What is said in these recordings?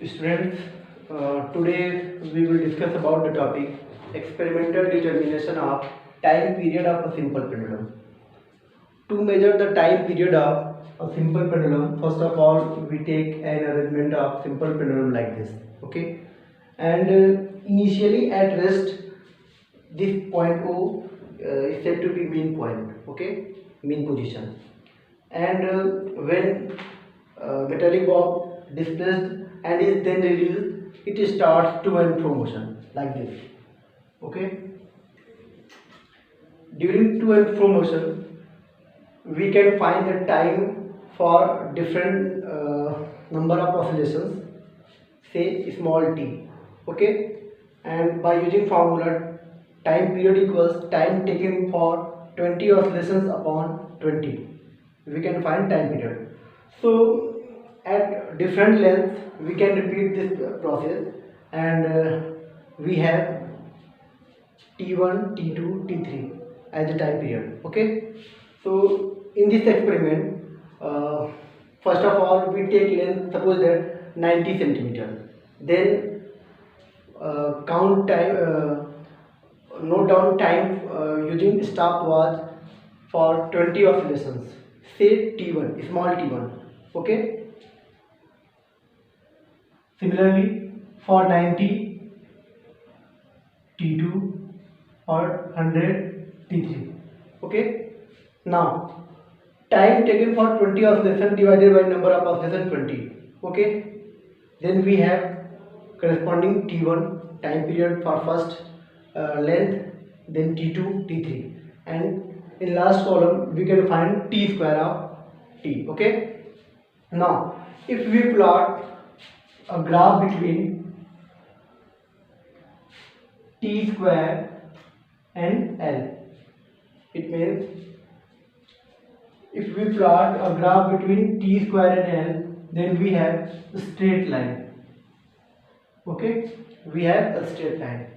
Students, today we will discuss about the topic experimental determination of time period of a simple pendulum. To measure the time period of a simple pendulum, first of all we take an arrangement of simple pendulum like this, okay? And initially at rest, this point O is said to be mean point, okay? Mean position. And when metallic bob displaced and is then released, it starts to and fro motion like this, okay? During to and fro motion, we can find the time for different number of oscillations, say small t, okay? And by using formula, time period equals time taken for 20 oscillations upon 20, we can find time period. So at different lengths we can repeat this process, and we have t1, t2, t3 as the time period, okay? So in this experiment, first of all we take length, suppose that 90 centimeter, then count time, note down time using stopwatch for 20 oscillations, say t1, small t1, okay? Similarly for 90 t2 or 100 t3, okay? Now time taken for 20 oscillation divided by number of oscillation 20, okay? Then we have corresponding t1 time period for first length, then t2, t3, and in last column we can find t square of t, okay? Now if we plot a graph between t square and L, it means if we plot a graph between t square and L, then we have a straight line, okay? We have a straight line,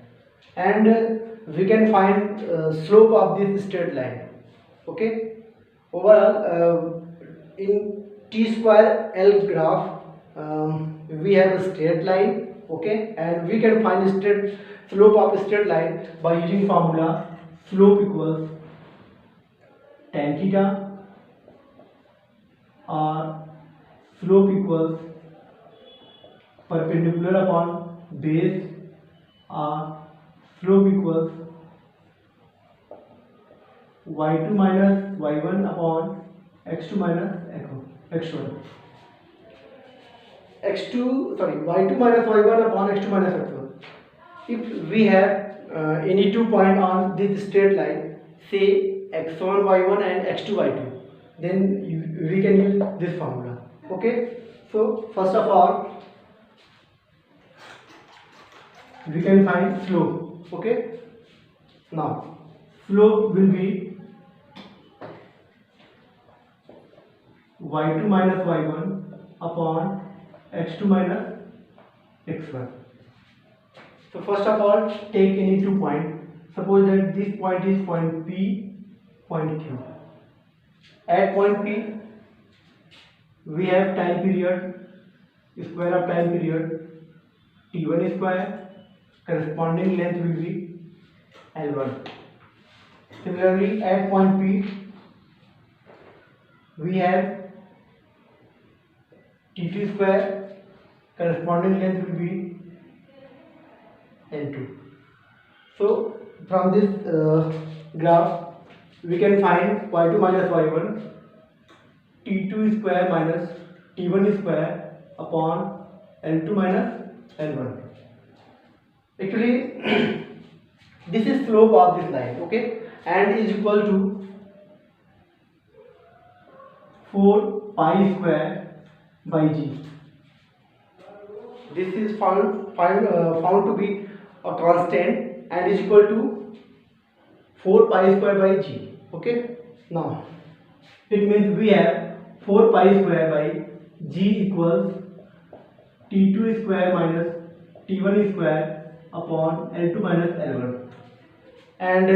and we can find slope of this straight line, okay? Overall, in t square L graph, we have a straight line, okay? And we can find straight slope of a straight line by using formula slope equals tan theta, or slope equals perpendicular upon base, or slope equals y2 minus y1 upon x2 minus x1. y2 minus y1 upon x2 minus x1. If we have any 2 points on this straight line, say x1 y1 and x2 y2, then we can use this formula, okay? So first of all we can find slope, okay? Now slope will be y2 minus y1 upon x2 minus x1. So first of all take any 2 points. Suppose that this point is point P, point Q. At point P we have time period, square of time period t1 square, corresponding length will be L1. Similarly at point P we have t2 square, corresponding length will be L2. So from this graph we can find y2 minus y1 t2 square minus t1 square upon L2 minus L1. Actually this is slope of this line, okay, and is equal to 4 pi square by g. This is found to be a constant and is equal to 4 pi square by g, okay? Now it means we have 4 pi square by g equals t2 square minus t1 square upon L2 minus L1, and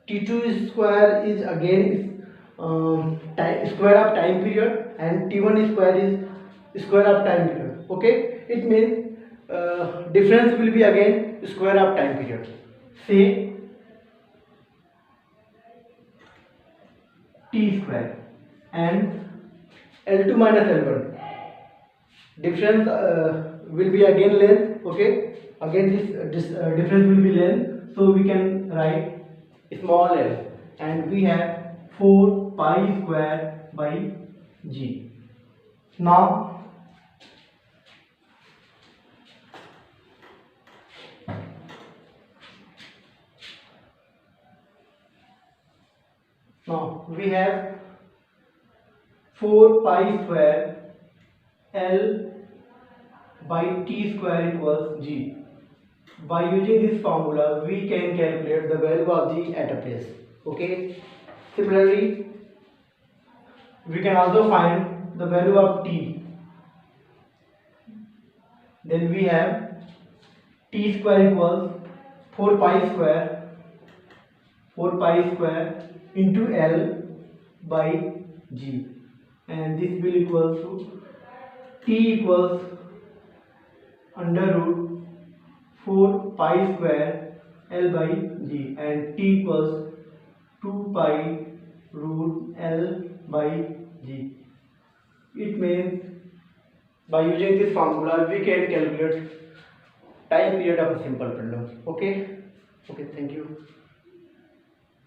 t2 square is again square of time period, and t1 square is square of time period. Okay, it means difference will be again square of time period. Say t square and L2 minus L1 difference will be again length. Okay, again this difference will be length, so we can write small l, and we have 4 pi square by g. Now we have 4 pi square L by t square equals g. By using this formula, we can calculate the value of g at a place. Okay. Similarly, we can also find the value of t. Then we have t square equals 4 pi square into L by g, and this will equal to t equals under root 4 pi square L by g, and t equals 2 pi root L by g. It means by using this formula we can calculate time period of a simple pendulum. Okay, thank you.